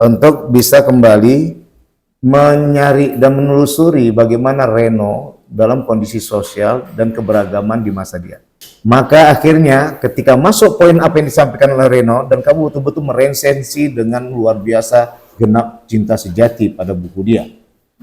untuk bisa kembali menyari dan menelusuri bagaimana Reno dalam kondisi sosial dan keberagaman di masa dia. Maka akhirnya ketika masuk poin apa yang disampaikan oleh Reno dan kamu betul-betul meresensi dengan luar biasa genap cinta sejati pada buku dia.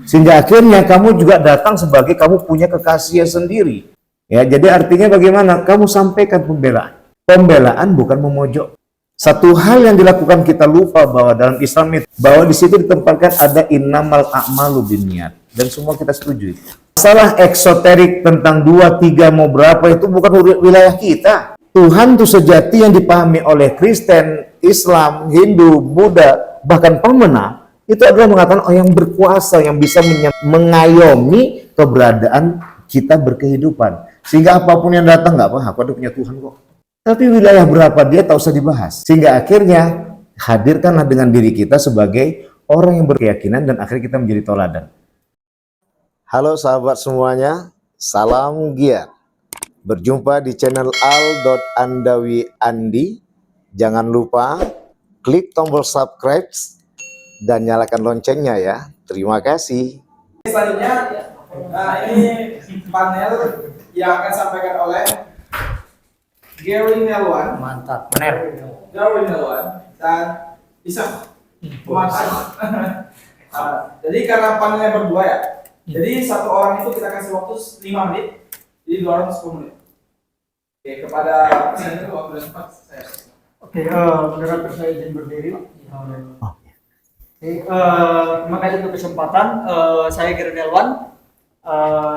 Sehingga akhirnya kamu juga datang sebagai kamu punya kekasih sendiri. Ya, jadi artinya bagaimana? Kamu sampaikan pembelaan. Pembelaan bukan memojok. Satu hal yang dilakukan kita lupa bahwa dalam Islam itu, bahwa di situ ditempatkan ada innamal a'malu binniyat, dan semua kita setuju. Masalah eksoterik tentang 2, 3 mau berapa itu bukan wilayah kita. Tuhan itu sejati yang dipahami oleh Kristen, Islam, Hindu, Buddha, bahkan pemenang itu adalah mengatakan yang berkuasa yang bisa mengayomi keberadaan kita berkehidupan. Sehingga apapun yang datang nggak apa, aku ada punya Tuhan kok. Tapi wilayah berapa dia tak usah dibahas. Sehingga akhirnya hadirkanlah dengan diri kita sebagai orang yang berkeyakinan dan akhirnya kita menjadi toladan. Halo sahabat semuanya, salam giat. Berjumpa di channel al.andawi.andi. Jangan lupa klik tombol subscribe dan nyalakan loncengnya ya. Terima kasih. Selanjutnya, ini panel yang akan disampaikan oleh Gary Nelwan. Mantap, benar. Gary Nelwan dan Isa. Mantap. Jadi karena panelnya berdua ya, jadi satu orang itu kita kasih waktu 5 menit, jadi 2 orang 10 menit. Oke, kepada presenter waktu dan tempat saya. Oke, moderator saya izin berdiri. Terima kasih untuk kesempatan. Saya Gary Nelwan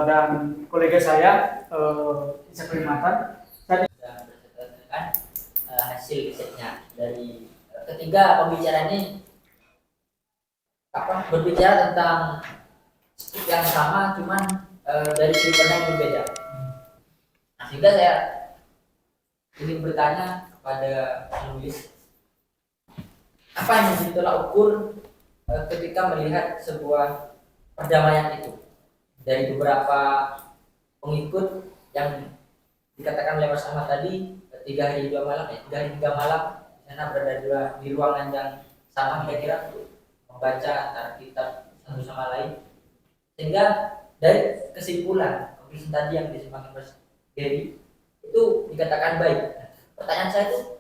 dan kolega saya Isa Kelimatan. Hasil risetnya dari ketiga pembicara ini berbicara tentang skrip yang sama cuman dari sudut pandang yang berbeda. Nah, sehingga saya ingin bertanya kepada penulis, apa yang menjadi tolak ukur ketika melihat sebuah perdamaian itu dari beberapa pengikut yang dikatakan oleh Mas Ahmad tadi 3 hari 2 malam ya, 3 hari 3 malam di sana berada di ruangan yang sama kira-kira untuk membaca antara kitab satu sama lain, sehingga dari kesimpulan konklusi tadi yang disampaikan Mas Gary itu dikatakan baik. Pertanyaan saya itu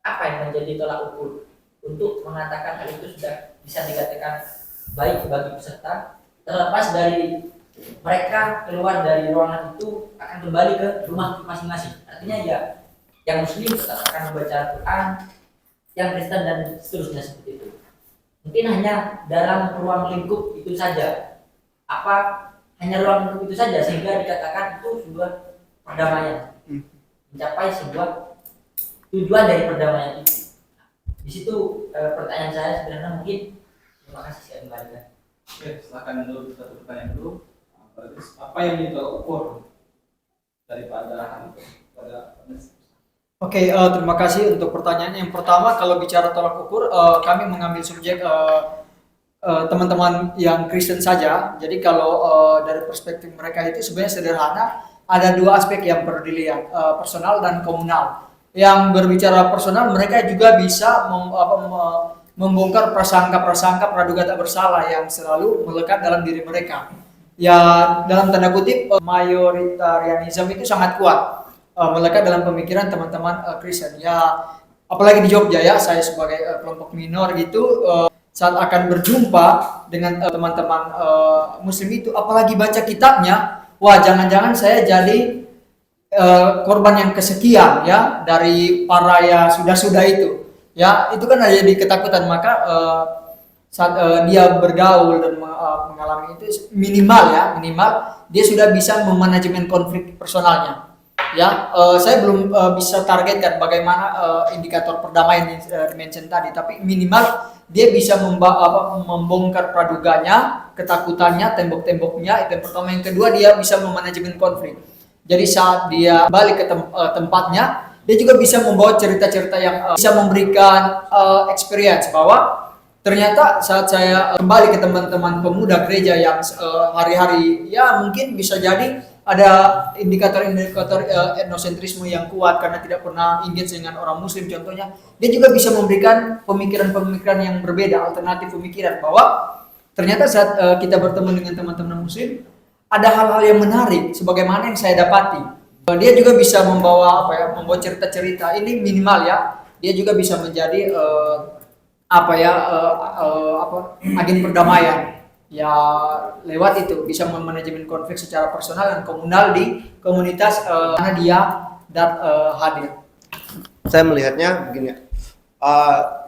apa yang menjadi tolak ukur untuk mengatakan hal itu sudah bisa dikatakan baik bagi peserta, terlepas dari mereka keluar dari ruangan itu akan kembali ke rumah masing-masing. Artinya ya, yang Muslim tetap akan membaca Al-Quran, yang Kristen dan seterusnya seperti itu. Mungkin hanya dalam ruang lingkup itu saja. Apa hanya ruang lingkup itu saja sehingga dikatakan itu sebuah perdamaian, mencapai sebuah tujuan dari perdamaian itu. Di situ pertanyaan saya sebenarnya mungkin. Terima kasih, saya kembalikan. Oke, silakan dulu satu pertanyaan dulu. Apa yang menjadi ukur daripada hal itu pada Oke, terima kasih untuk pertanyaan. Yang pertama, kalau bicara tolak ukur, kami mengambil subjek teman-teman yang Kristen saja. Jadi kalau dari perspektif mereka itu sebenarnya sederhana. Ada 2 aspek yang perlu dilihat, personal dan komunal. Yang berbicara personal, mereka juga bisa membongkar prasangka-prasangka praduga tak bersalah yang selalu melekat dalam diri mereka. Ya, dalam tanda kutip, mayoritarianisme itu sangat kuat melekat dalam pemikiran teman-teman Kristen. Ya, apalagi di Jogja ya, saya sebagai kelompok minor gitu, saat akan berjumpa dengan teman-teman Muslim itu, apalagi baca kitabnya, wah jangan-jangan saya jadi korban yang kesekian ya dari para ya sudah-sudah itu. Ya, itu kan ada jadi ketakutan. Maka saat dia bergaul dan mengalami itu minimal dia sudah bisa memanajemen konflik personalnya. Ya, saya belum bisa targetkan bagaimana indikator perdamaian yang dimention tadi, tapi minimal dia bisa membongkar praduganya, ketakutannya, tembok-temboknya. Itu yang pertama. Yang kedua, dia bisa memanajemen konflik. Jadi saat dia balik ke tempatnya, dia juga bisa membawa cerita-cerita yang bisa memberikan experience bahwa ternyata saat saya kembali ke teman-teman pemuda gereja yang hari-hari ya mungkin bisa jadi ada indikator-indikator etnosentrisme yang kuat karena tidak pernah engage dengan orang muslim contohnya, dia juga bisa memberikan pemikiran-pemikiran yang berbeda, alternatif pemikiran bahwa ternyata saat kita bertemu dengan teman-teman muslim ada hal-hal yang menarik sebagaimana yang saya dapati. Dia juga bisa membawa membawa cerita-cerita ini minimal ya. Dia juga bisa menjadi agen perdamaian. Ya lewat itu bisa memanajemen konflik secara personal dan komunal di komunitas mana dia hadir. Saya melihatnya begini,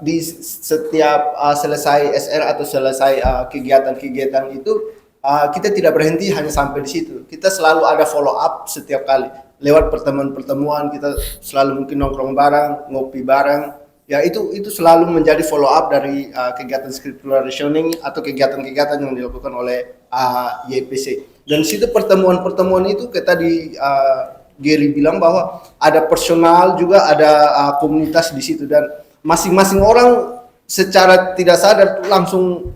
di setiap selesai SR atau selesai kegiatan-kegiatan itu kita tidak berhenti hanya sampai di situ. Kita selalu ada follow up setiap kali lewat pertemuan-pertemuan. Kita selalu mungkin nongkrong bareng, ngopi bareng. Ya itu selalu menjadi follow up dari kegiatan scriptural rationing atau kegiatan-kegiatan yang dilakukan oleh YPC. Dan situ pertemuan-pertemuan itu kita di Gary bilang bahwa ada personal juga ada komunitas di situ dan masing-masing orang secara tidak sadar langsung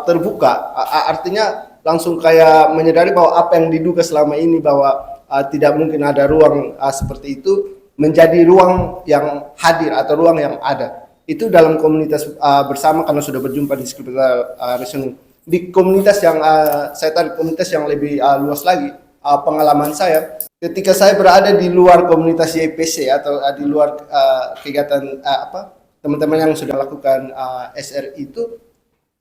terbuka, artinya langsung kayak menyadari bahwa apa yang diduga selama ini bahwa tidak mungkin ada ruang seperti itu menjadi ruang yang hadir atau ruang yang ada. Itu dalam komunitas bersama karena sudah berjumpa di scriptural rationing. Di komunitas yang saya tarik komunitas yang lebih luas lagi, pengalaman saya ketika saya berada di luar komunitas YPC atau di luar kegiatan teman-teman yang sudah lakukan SR itu,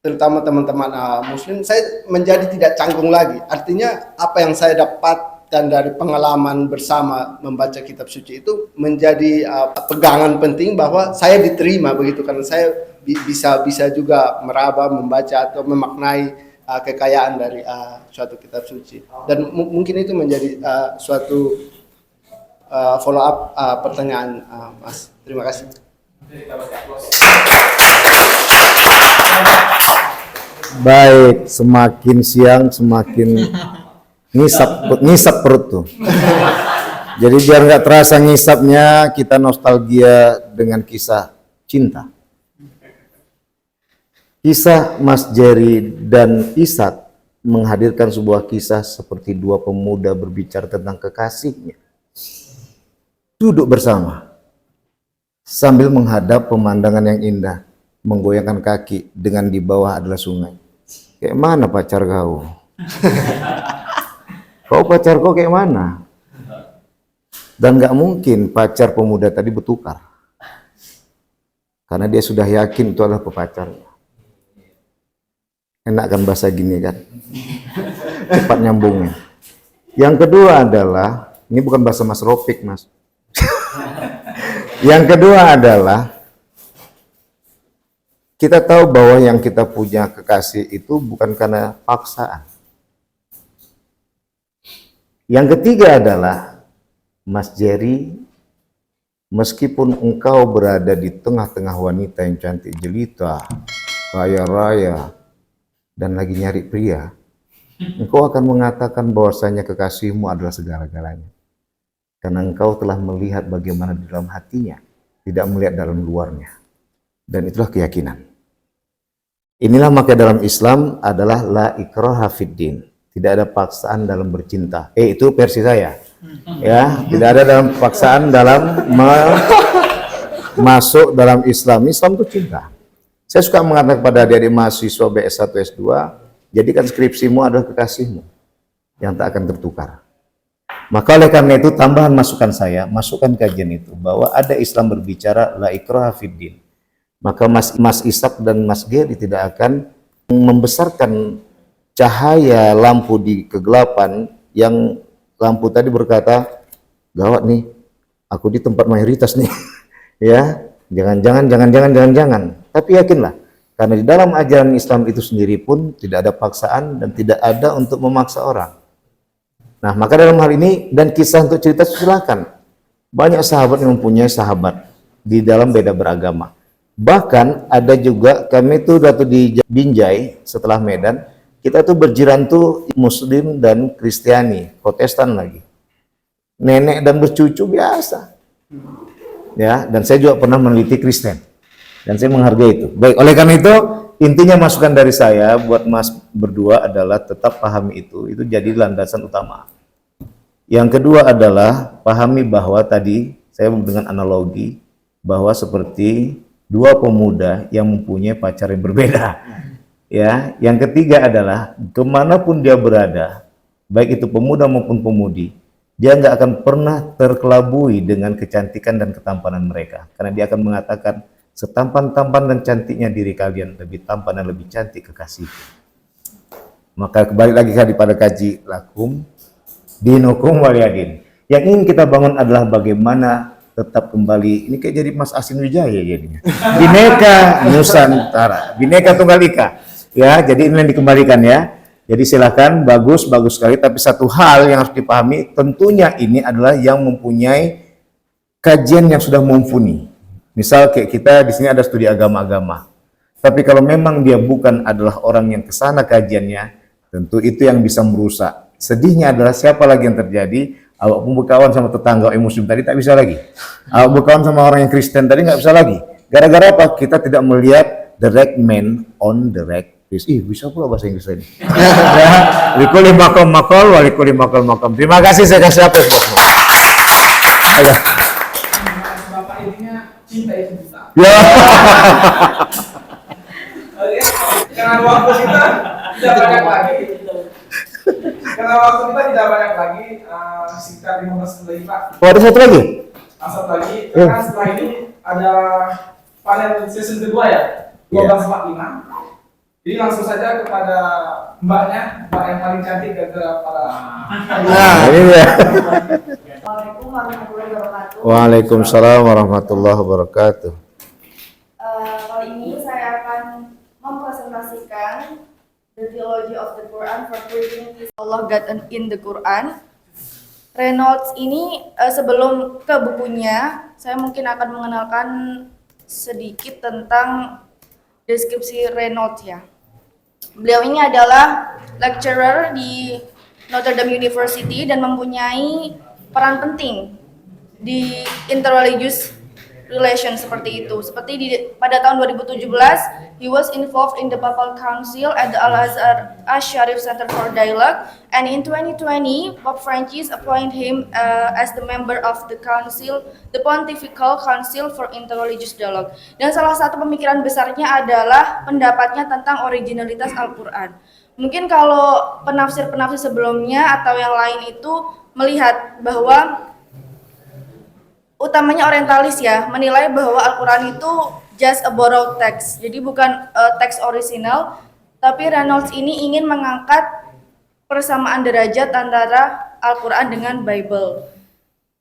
terutama teman-teman muslim, saya menjadi tidak canggung lagi. Artinya apa yang saya dapat dan dari pengalaman bersama membaca kitab suci itu menjadi pegangan penting bahwa saya diterima begitu, karena saya bisa juga meraba, membaca atau memaknai kekayaan dari suatu kitab suci. Dan mungkin itu menjadi suatu follow up pertanyaan Mas. Terima kasih. Baik, semakin siang semakin ngisap perut tuh. Jadi biar nggak terasa ngisapnya, kita nostalgia dengan kisah cinta. Kisah Mas Jerry dan Ishak menghadirkan sebuah kisah seperti dua pemuda berbicara tentang kekasihnya. Duduk bersama sambil menghadap pemandangan yang indah, menggoyangkan kaki dengan di bawah adalah sungai. Kayak mana pacar kau? Kau pacar kau kayak mana? Dan gak mungkin pacar pemuda tadi bertukar, karena dia sudah yakin itu adalah pepacarnya. Enak kan bahasa gini kan? Cepat nyambungnya. Yang kedua adalah, ini bukan bahasa Mas Ropik, Mas. Yang kedua adalah, kita tahu bahwa yang kita punya kekasih itu bukan karena paksaan. Yang ketiga adalah, Mas Jerry, meskipun engkau berada di tengah-tengah wanita yang cantik jelita, raya-raya, dan lagi nyari pria, engkau akan mengatakan bahwasanya kekasihmu adalah segala-galanya. Karena engkau telah melihat bagaimana di dalam hatinya, tidak melihat dalam luarnya. Dan itulah keyakinan. Inilah maka dalam Islam adalah la ikraha fiddin. Tidak ada paksaan dalam bercinta. Itu versi saya. Ya, tidak ada dalam paksaan dalam masuk dalam Islam. Islam itu cinta. Saya suka mengatakan kepada adik-adik mahasiswa BS1, S2, jadikan skripsimu adalah kekasihmu yang tak akan tertukar. Maka oleh karena itu tambahan masukan saya, masukan kajian itu, bahwa ada Islam berbicara la ikraha fiddin. Maka Mas Ishak dan Mas Geri tidak akan membesarkan cahaya lampu di kegelapan yang lampu tadi berkata, gawat nih, aku di tempat mayoritas nih. Ya, jangan. Tapi yakinlah, karena di dalam ajaran Islam itu sendiri pun tidak ada paksaan dan tidak ada untuk memaksa orang. Nah, maka dalam hal ini, dan kisah untuk cerita silakan. Banyak sahabat yang mempunyai sahabat di dalam beda beragama. Bahkan ada juga, kami itu waktu di Binjai setelah Medan, kita tuh berjiran tuh Muslim dan Kristiani, Protestan lagi. Nenek dan bercucu biasa. Ya, dan saya juga pernah meneliti Kristen. Dan saya menghargai itu. Baik, oleh karena itu intinya masukan dari saya buat Mas berdua adalah tetap pahami itu jadi landasan utama. Yang kedua adalah pahami bahwa tadi saya dengan analogi bahwa seperti dua pemuda yang mempunyai pacar yang berbeda. Ya, yang ketiga adalah kemanapun dia berada, baik itu pemuda maupun pemudi, dia nggak akan pernah terkelabui dengan kecantikan dan ketampanan mereka, karena dia akan mengatakan setampan-tampan dan cantiknya diri kalian, lebih tampan dan lebih cantik kekasih. Maka kembali lagi pada kaji lakum dinukum waliyadin. Yang ingin kita bangun adalah bagaimana tetap kembali, ini kayak jadi Mas Asin Wijaya jadinya. Bhinneka Nusantara, Bhinneka Tunggal Ika. Ya, jadi ini yang dikembalikan ya. Jadi silakan, bagus sekali. Tapi satu hal yang harus dipahami, tentunya ini adalah yang mempunyai kajian yang sudah mumpuni. Misal kayak kita di sini ada studi agama-agama. Tapi kalau memang dia bukan adalah orang yang kesana kajiannya, tentu itu yang bisa merusak. Sedihnya adalah siapa lagi yang terjadi? Awak pun berkawan sama tetangga yang muslim tadi tak bisa lagi. Awak berkawan sama orang yang Kristen tadi nggak bisa lagi. Gara-gara apa? Kita tidak melihat the right man on the right place. Bisa pula bahasa Inggris ini. Ya, likuli makom makol, walikuli makol makom. Terima kasih, saya kasih apa semua. Ayo. Bapak intinya cinta itu buta. Ya. Karena waktu kita tidak banyak lagi. Karena waktu kita tidak banyak lagi, sekitar 15 menit Pak. Oh, ada satu lagi? Satu lagi, karena setelah ini ada panel season kedua ya, 12.45. Jadi langsung saja kepada mbaknya, mbak yang paling cantik dari para. Nah, ini dia. Assalamualaikum warahmatullahi wabarakatuh. Waalaikumsalam warahmatullahi wabarakatuh. Kali ini saya akan mempresentasikan the theology of the Quran for proving Allah God in the Quran. Reynolds ini sebelum ke bukunya, saya mungkin akan mengenalkan sedikit tentang deskripsi Reynolds ya. Beliau ini adalah lecturer di Notre Dame University dan mempunyai peran penting di interreligious relation seperti itu. Seperti pada tahun 2017, he was involved in the Papal Council at the Al-Azhar Ash-Sharif Center for Dialogue, and in 2020, Pope Francis appointed him as the member of the council, the Pontifical Council for Interreligious Dialogue. Dan salah satu pemikiran besarnya adalah pendapatnya tentang originalitas Al-Quran. Mungkin kalau penafsir-penafsir sebelumnya atau yang lain itu melihat bahwa utamanya orientalis ya, menilai bahwa Al-Quran itu just a borrowed text, jadi bukan teks orisinal, tapi Reynolds ini ingin mengangkat persamaan derajat antara Al-Quran dengan Bible.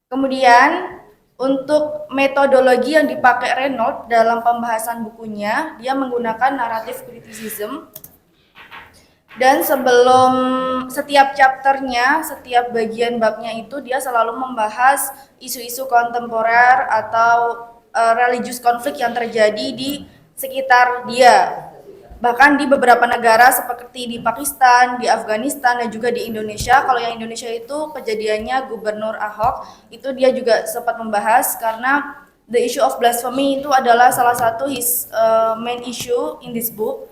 Kemudian untuk metodologi yang dipakai Reynolds dalam pembahasan bukunya, dia menggunakan narrative criticism. Dan sebelum setiap chapternya, setiap bagian babnya itu dia selalu membahas isu-isu kontemporer atau religious konflik yang terjadi di sekitar dia. Bahkan di beberapa negara seperti di Pakistan, di Afghanistan, dan juga di Indonesia. Kalau yang Indonesia itu kejadiannya Gubernur Ahok, itu dia juga sempat membahas karena the issue of blasphemy itu adalah salah satu his main issue in this book.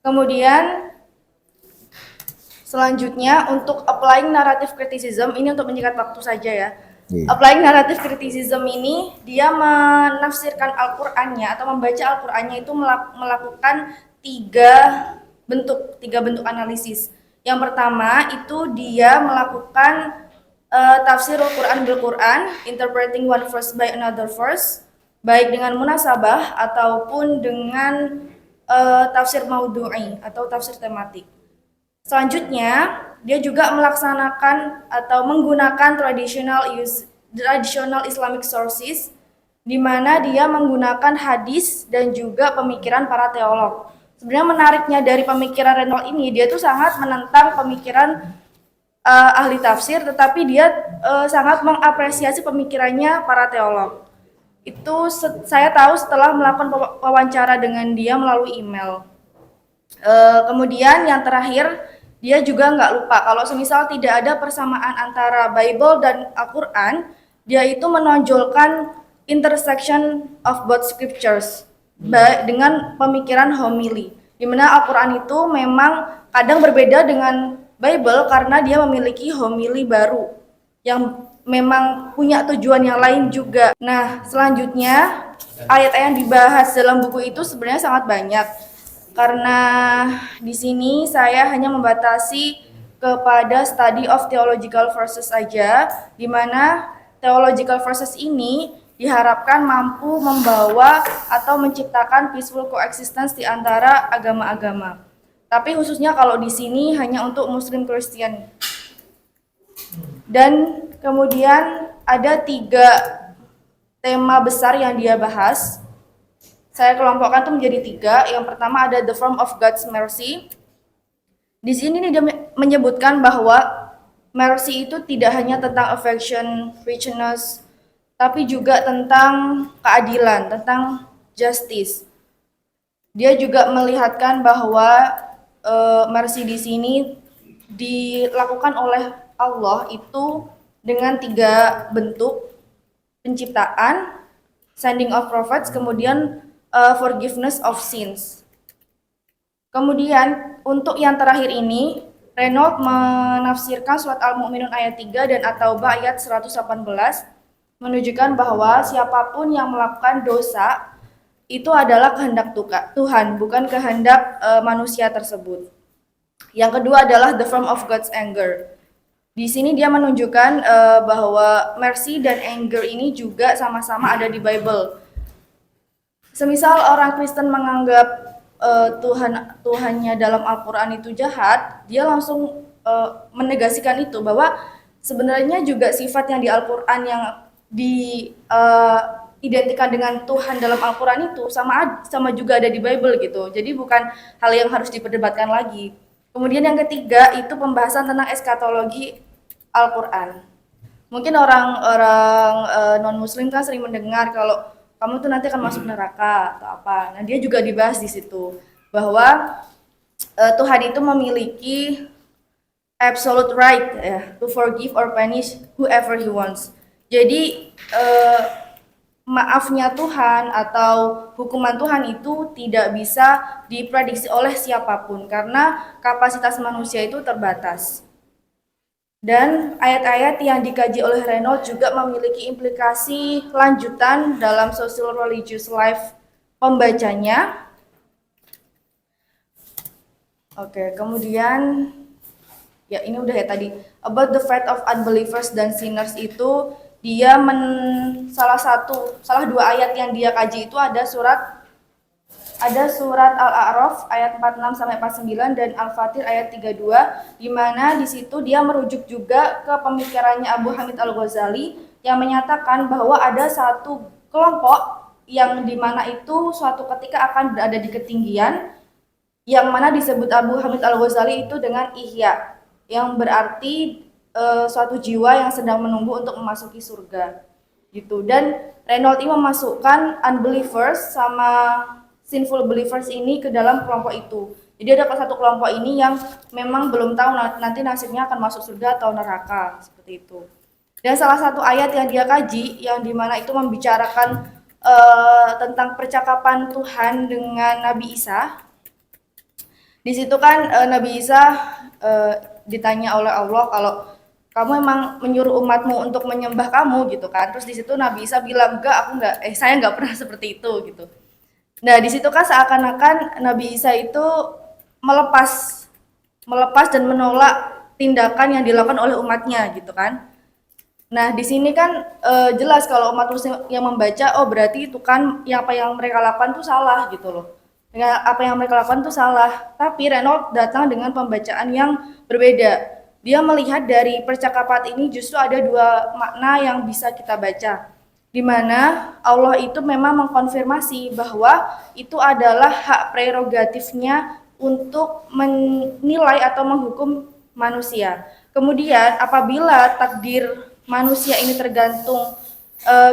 Kemudian selanjutnya untuk applying narrative criticism, ini untuk menyingkat waktu saja ya. Applying narrative criticism ini dia menafsirkan Al-Qur'annya atau membaca Al-Qur'annya itu melakukan tiga bentuk analisis. Yang pertama itu dia melakukan tafsir Al-Qur'an bil-Qur'an, interpreting one verse by another verse, baik dengan munasabah ataupun dengan tafsir maudhu'i atau tafsir tematik. Selanjutnya, dia juga melaksanakan atau menggunakan traditional Islamic sources, di mana dia menggunakan hadis dan juga pemikiran para teolog. Sebenarnya menariknya dari pemikiran Reynolds ini, dia tuh sangat menentang pemikiran ahli tafsir, tetapi dia sangat mengapresiasi pemikirannya para teolog. Itu saya tahu setelah melakukan wawancara dengan dia melalui email. Kemudian yang terakhir, dia juga nggak lupa kalau semisal tidak ada persamaan antara Bible dan Al-Quran, dia itu menonjolkan intersection of both scriptures dengan pemikiran homily, di mana Al-Quran itu memang kadang berbeda dengan Bible karena dia memiliki homily baru. yang memang punya tujuan yang lain juga. Nah, selanjutnya ayat-ayat yang dibahas dalam buku itu sebenarnya sangat banyak. Karena di sini saya hanya membatasi kepada study of theological verses saja, di mana theological verses ini diharapkan mampu membawa atau menciptakan peaceful coexistence di antara agama-agama. Tapi khususnya kalau di sini hanya untuk Muslim Kristen. Dan kemudian ada 3 tema besar yang dia bahas. Saya kelompokkan itu menjadi 3. Yang pertama ada the form of God's mercy. Di sini dia menyebutkan bahwa mercy itu tidak hanya tentang affection, richness, tapi juga tentang keadilan, tentang justice. Dia juga melihatkan bahwa mercy di sini dilakukan oleh Allah itu dengan 3 bentuk: penciptaan, sending of prophets, kemudian forgiveness of sins. Kemudian untuk yang terakhir ini, Reynolds menafsirkan surat Al-Mu'minun ayat 3 dan At-Taubah ayat 118 menunjukkan bahwa siapapun yang melakukan dosa itu adalah kehendak Tuhan, bukan kehendak manusia tersebut. Yang kedua adalah the form of God's anger. Di sini dia menunjukkan bahwa mercy dan anger ini juga sama-sama ada di Bible. Semisal orang Kristen menganggap Tuhannya dalam Al-Quran itu jahat, dia langsung menegasikan itu, bahwa sebenarnya juga sifat yang di Al-Quran yang identikan dengan Tuhan dalam Al-Quran itu sama juga ada di Bible gitu. Jadi bukan hal yang harus diperdebatkan lagi. Kemudian yang ketiga itu pembahasan tentang eskatologi Al-Quran. Mungkin orang-orang non-Muslim kan sering mendengar kalau kamu tuh nanti akan masuk neraka atau apa. Nah, dia juga dibahas di situ bahwa Tuhan itu memiliki absolute right to forgive or punish whoever he wants. Jadi maafnya Tuhan atau hukuman Tuhan itu tidak bisa diprediksi oleh siapapun karena kapasitas manusia itu terbatas. Dan ayat-ayat yang dikaji oleh Reynolds juga memiliki implikasi lanjutan dalam social religious life pembacanya. Oke, kemudian ya ini udah ya tadi about the fate of unbelievers dan sinners itu dia salah 2 ayat yang dia kaji itu ada surat Al-A'raf ayat 46 sampai 49 dan Al-Fatir ayat 32, di mana di situ dia merujuk juga ke pemikirannya Abu Hamid Al-Ghazali yang menyatakan bahwa ada satu kelompok yang dimana itu suatu ketika akan berada di ketinggian, yang mana disebut Abu Hamid Al-Ghazali itu dengan ihya, yang berarti suatu jiwa yang sedang menunggu untuk memasuki surga gitu. Dan Reynolds ini memasukkan unbelievers sama sinful believers ini ke dalam kelompok itu. Jadi ada satu kelompok ini yang memang belum tahu nanti nasibnya akan masuk surga atau neraka, seperti itu. Dan salah satu ayat yang dia kaji yang dimana itu membicarakan tentang percakapan Tuhan dengan Nabi Isa. Di situ kan Nabi Isa ditanya oleh Allah kalau kamu emang menyuruh umatmu untuk menyembah kamu gitu kan. Terus di situ Nabi Isa bilang saya nggak pernah seperti itu gitu. Nah, di situ kan seakan-akan Nabi Isa itu melepas dan menolak tindakan yang dilakukan oleh umatnya gitu kan. Nah, di sini kan jelas kalau umat muslim yang membaca, oh berarti itu kan apa yang mereka lakukan itu salah gitu loh. Dengan apa yang mereka lakukan itu salah. Tapi Reynolds datang dengan pembacaan yang berbeda. Dia melihat dari percakapan ini justru ada 2 makna yang bisa kita baca. Di mana Allah itu memang mengkonfirmasi bahwa itu adalah hak prerogatifnya untuk menilai atau menghukum manusia. Kemudian apabila takdir manusia ini tergantung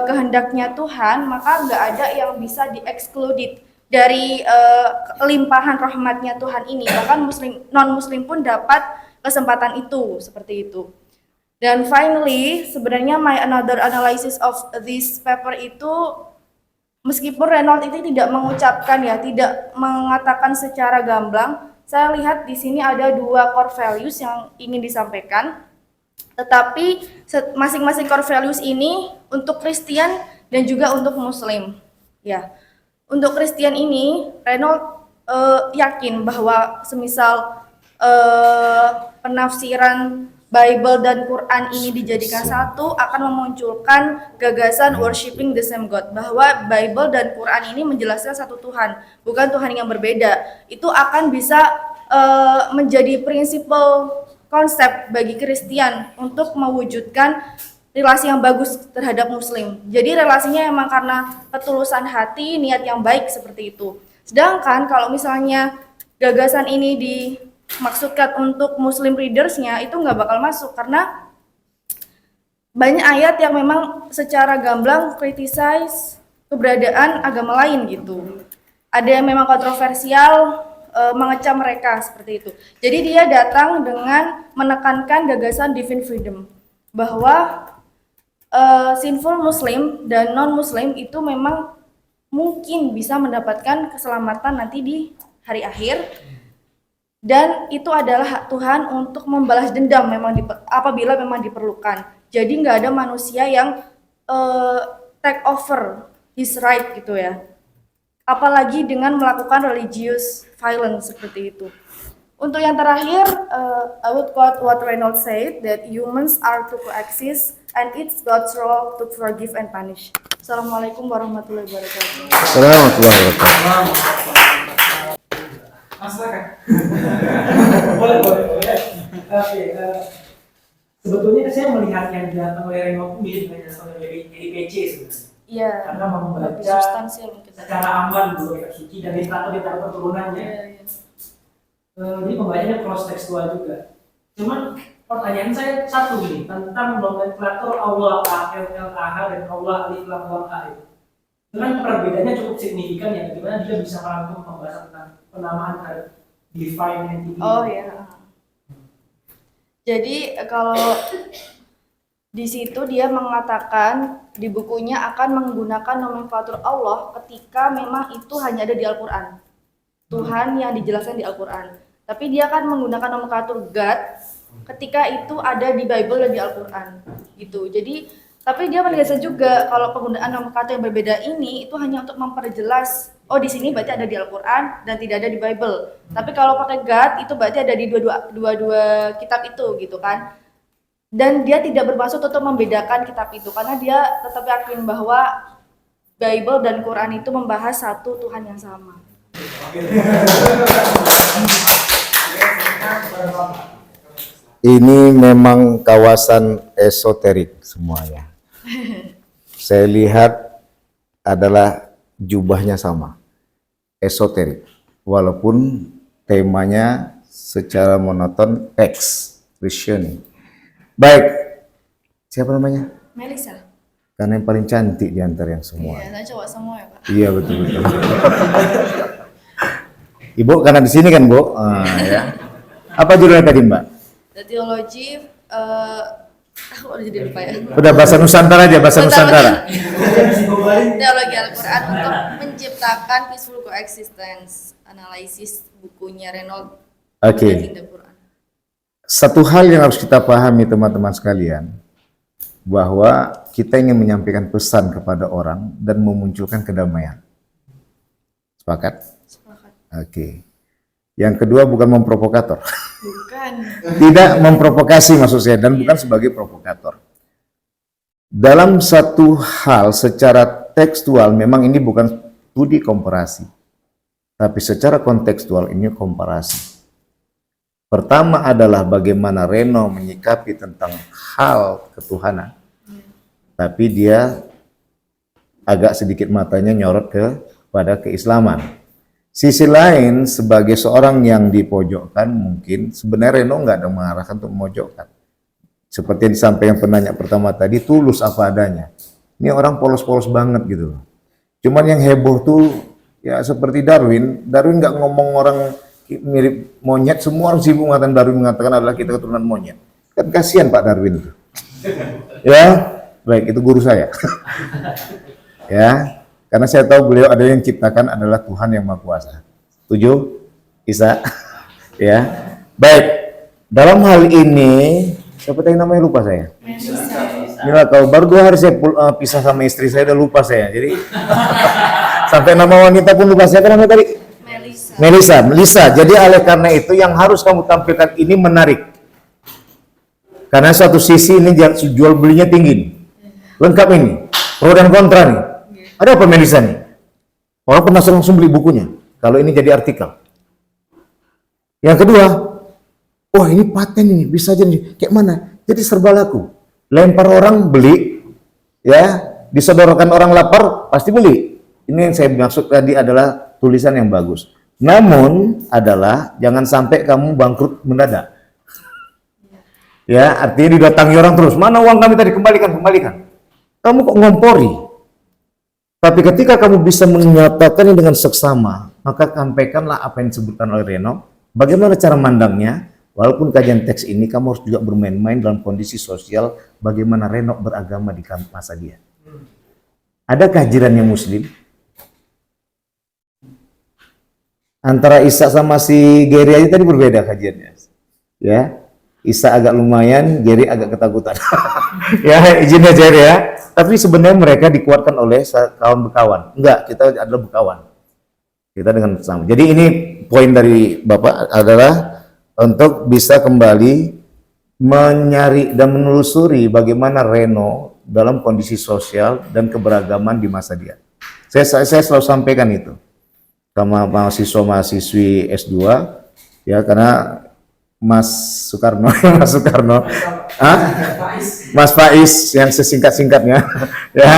kehendaknya Tuhan, maka nggak ada yang bisa di-excluded dari limpahan rahmatnya Tuhan ini. Bahkan non-muslim pun dapat kesempatan itu, seperti itu. Dan finally, sebenarnya my another analysis of this paper itu, meskipun Reynolds itu tidak mengucapkan tidak mengatakan secara gamblang, saya lihat di sini ada 2 core values yang ingin disampaikan. Tetapi masing-masing core values ini untuk Kristen dan juga untuk Muslim. Ya, untuk Kristen ini Reynolds yakin bahwa semisal penafsiran Bible dan Quran ini dijadikan satu akan memunculkan gagasan worshiping the same God, bahwa Bible dan Quran ini menjelaskan satu Tuhan, bukan Tuhan yang berbeda. Itu akan bisa menjadi prinsipal konsep bagi Kristen untuk mewujudkan relasi yang bagus terhadap Muslim. Jadi relasinya emang karena ketulusan hati, niat yang baik seperti itu. Sedangkan kalau misalnya gagasan ini dimaksudkan untuk Muslim readersnya, itu nggak bakal masuk karena banyak ayat yang memang secara gamblang criticize keberadaan agama lain gitu. Ada yang memang kontroversial, mengecam mereka seperti itu. Jadi dia datang dengan menekankan gagasan divine freedom, bahwa sinful Muslim dan non-Muslim itu memang mungkin bisa mendapatkan keselamatan nanti di hari akhir, dan itu adalah hak Tuhan untuk membalas dendam apabila memang diperlukan. Jadi nggak ada manusia yang take over his right gitu ya, apalagi dengan melakukan religious violence seperti itu. Untuk yang terakhir, I would quote what Reynolds said, that humans are to coexist and it's God's role to forgive and punish. Assalamualaikum warahmatullahi wabarakatuh. Assalamualaikum warahmatullahi Mas, silakan. boleh. Oke, sebetulnya saya melihat yang dilakukan oleh Reynolds mirip dengan oleh EDPC sebenarnya. Iya. Karena mau Lebih membaca substansial mungkin. secara aman dulu kitab suci dan literatur keturunannya. Iya. Jadi pembacanya cross tekstual juga. Cuman pertanyaan saya satu nih tentang nomenklatur Allah ALLAH dan Allah Alif Lam Mim itu. Dengan perbedaannya cukup signifikan ya, bagaimana dia bisa merangkum pembahasan tentang penamaan terhadap divine entity. Oh ya. Jadi kalau di situ dia mengatakan di bukunya akan menggunakan nomenklatur Allah ketika memang itu hanya ada di Al-Qur'an. Tuhan yang dijelaskan di Al-Qur'an. Tapi dia akan menggunakan nomenklatur God ketika itu ada di Bible dan di Al-Qur'an. Gitu. Jadi tapi dia menegaskan juga kalau penggunaan nomenklatur yang berbeda ini itu hanya untuk memperjelas, oh di sini berarti ada di Al-Qur'an dan tidak ada di Bible. Tapi kalau pakai God itu berarti ada di dua kitab itu gitu kan. Dan dia tidak bermaksud untuk membedakan kitab itu karena dia tetap yakin bahwa Bible dan Quran itu membahas satu Tuhan yang sama. Ini memang kawasan esoterik semuanya. Saya lihat adalah jubahnya sama, esoterik. Walaupun temanya secara monoton Christian. Baik, siapa namanya? Melisa. Karena yang paling cantik di antara yang semua. Iya, saya cowok semua ya Pak. Iya betul. Ibu karena di sini kan Bu, ya. Apa judulnya tadi Mbak? The Theology, aku udah jadi lupa ya. Udah bahasa Nusantara aja, bahasa Nusantara. Teologi Al-Quran untuk menciptakan peaceful coexistence, analisis bukunya Reynolds. Oke. In the Quran. Satu hal yang harus kita pahami teman-teman sekalian, bahwa kita ingin menyampaikan pesan kepada orang dan memunculkan kedamaian. Sepakat? Sepakat. Oke. Yang kedua bukan memprovokator. Bukan. Tidak memprovokasi maksud saya, dan bukan sebagai provokator. Dalam satu hal secara tekstual memang ini bukan studi komparasi, tapi secara kontekstual ini komparasi. Pertama adalah bagaimana Reno menyikapi tentang hal ketuhanan, tapi dia agak sedikit matanya nyorot kepada keislaman. Sisi lain, sebagai seorang yang dipojokkan, mungkin sebenarnya Reno nggak ada mengarahkan untuk memojokkan. Seperti yang disampaikan penanya pertama tadi, tulus apa adanya. Ini orang polos-polos banget gitu loh. Cuman yang heboh tuh ya seperti Darwin nggak ngomong orang mirip monyet, semua orang sibuk mengatakan Darwin mengatakan adalah kita keturunan monyet. Kan kasihan Pak Darwin itu. Ya, baik itu guru saya. Ya, karena saya tahu beliau ada yang ciptakan adalah Tuhan yang Maha Kuasa. Setuju? Isa? Ya. Baik. Dalam hal ini Siapa tadi namanya lupa saya? Mila, kalau baru 2 hari saya pisah sama istri saya udah lupa saya. Jadi sampai nama wanita pun lupa. Siapa namanya tadi? Melisa. Jadi oleh karena itu yang harus kamu tampilkan ini menarik. Karena satu sisi ini jual belinya tinggi nih. Lengkap ini. Pro dan kontra nih. Ada apa Melisa nih? Orang penasaran langsung beli bukunya. Kalau ini jadi artikel. Yang kedua, wah ini paten ini, bisa jadi kayak mana? Jadi serba laku. Lempar orang beli, ya, disodorkan orang lapar pasti beli. Ini yang saya maksud tadi adalah tulisan yang bagus. Namun adalah jangan sampai kamu bangkrut mendadak. Ya, artinya didatangi orang terus. Mana uang kami tadi? Kembalikan. Kamu kok ngompori? Tapi ketika kamu bisa menyatakannya dengan seksama, maka sampaikanlah apa yang disebutkan oleh Reno. Bagaimana cara mandangnya? Walaupun kajian teks ini, kamu harus juga bermain-main dalam kondisi sosial bagaimana Reno beragama di masa dia. Adakah jirannya Muslim? Antara Isa sama si Gary aja tadi berbeda kajiannya. Ya, Isa agak lumayan, Gary agak ketakutan. Ya, izinnya Gary ya. Tapi sebenarnya mereka dikuatkan oleh kawan bekawan. Enggak, kita adalah bekawan. Kita dengan sama. Jadi ini poin dari Bapak adalah untuk bisa kembali menyari dan menelusuri bagaimana Reno dalam kondisi sosial dan keberagaman di masa dia. Saya selalu sampaikan itu sama mahasiswa-mahasiswi S2 ya, karena Mas Soekarno, Mas Faiz yang sesingkat-singkatnya ya.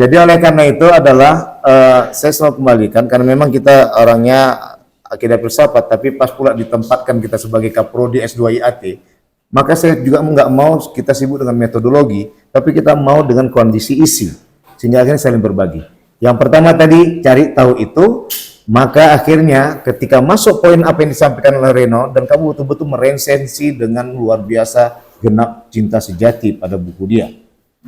Jadi oleh karena itu adalah saya selalu kembalikan karena memang kita orangnya akidah filsafat, tapi pas pula ditempatkan kita sebagai kaprodi S2 IAT, maka saya juga nggak mau kita sibuk dengan metodologi, tapi kita mau dengan kondisi isi, sehingga akhirnya saling berbagi. Yang pertama tadi cari tahu itu, maka akhirnya ketika masuk poin apa yang disampaikan oleh Reno dan kamu betul-betul meresensi dengan luar biasa genap cinta sejati pada buku dia,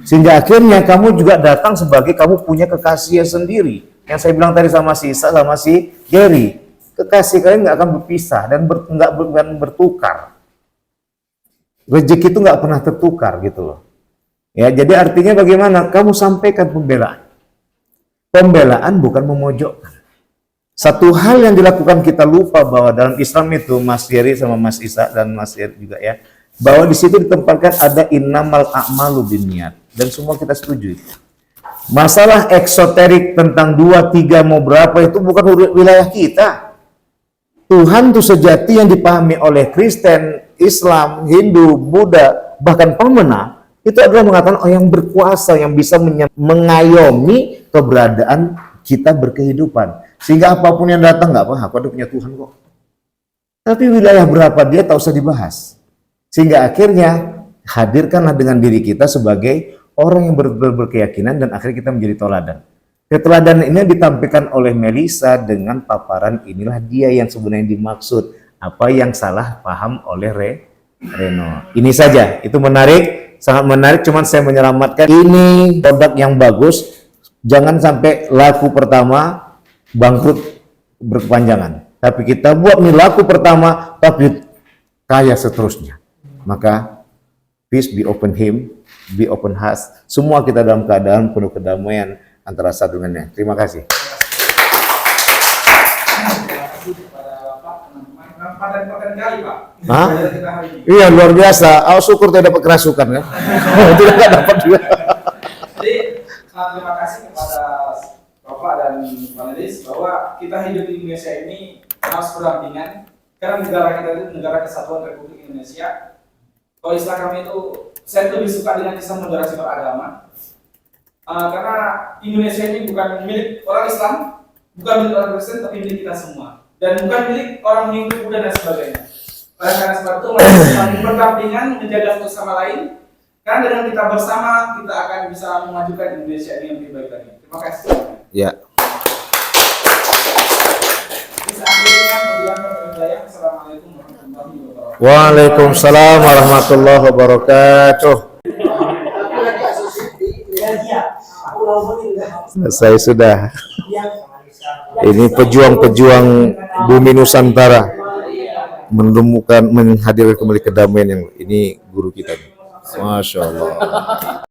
sehingga akhirnya kamu juga datang sebagai kamu punya kekasih sendiri. Yang saya bilang tadi sama si Isa sama si Gary, kekasih kalian nggak akan berpisah dan nggak bertukar. Rezeki itu nggak pernah tertukar gitu loh. Ya, jadi artinya bagaimana? Kamu sampaikan pembelaan. Pembelaan bukan memojokkan. Satu hal yang dilakukan kita lupa bahwa dalam Islam itu Mas Yeri sama Mas Isa dan Mas Yeri juga ya, bahwa di situ ditempatkan ada innamal a'malu binniyat dan semua kita setuju itu. Masalah eksoterik tentang 2, 3 mau berapa itu bukan wilayah kita. Tuhan itu sejati yang dipahami oleh Kristen, Islam, Hindu, Buddha, bahkan Pamena, itu adalah mengatakan yang berkuasa, yang bisa mengayomi keberadaan kita berkehidupan. Sehingga apapun yang datang, nggak apa, aku ada punya Tuhan kok. Tapi wilayah berapa dia tak usah dibahas. Sehingga akhirnya hadirkanlah dengan diri kita sebagai orang yang berkeyakinan dan akhirnya kita menjadi teladan. Keteladanan ini ditampilkan oleh Melisa dengan paparan inilah dia yang sebenarnya dimaksud, apa yang salah paham oleh Reno. Ini saja, itu menarik, sangat menarik, cuman saya menyelamatkan ini produk yang bagus, jangan sampai laku pertama bangkrut berkepanjangan. Tapi kita buat nih laku pertama, tapi kaya seterusnya. Maka peace be open him, be open heart. Semua kita dalam keadaan penuh kedamaian antara satu dengan lain. Terima kasih. Padan kali Pak. Hah? Iya, luar biasa. Syukur tidak dapat kerasukan kan. Tidak dapat juga. Jadi terima kasih kepada Bapak dan panelis bahwa kita hidup di Indonesia ini harus berdampingan karena negara kita itu negara kesatuan Republik Indonesia. Kalau istilah kami itu, saya lebih suka dengan Islam moderasi beragama. Karena Indonesia ini bukan milik orang Islam, bukan milik orang Kristen, tapi milik kita semua. Dan bukan milik orang Hindu, Buddha, dan sebagainya. Karena sebab itu, saling berdampingan, menjaga satu sama lain. Karena dengan kita bersama, kita akan bisa memajukan Indonesia ini yang lebih baik lagi. Terima kasih. Ya. Assalamualaikum warahmatullahi wabarakatuh. Waalaikumsalam warahmatullahi wabarakatuh. Selesai sudah. Ini pejuang-pejuang bumi Nusantara menemukan, menghadirkan kembali kedamaian yang ini guru kita. Masya Allah.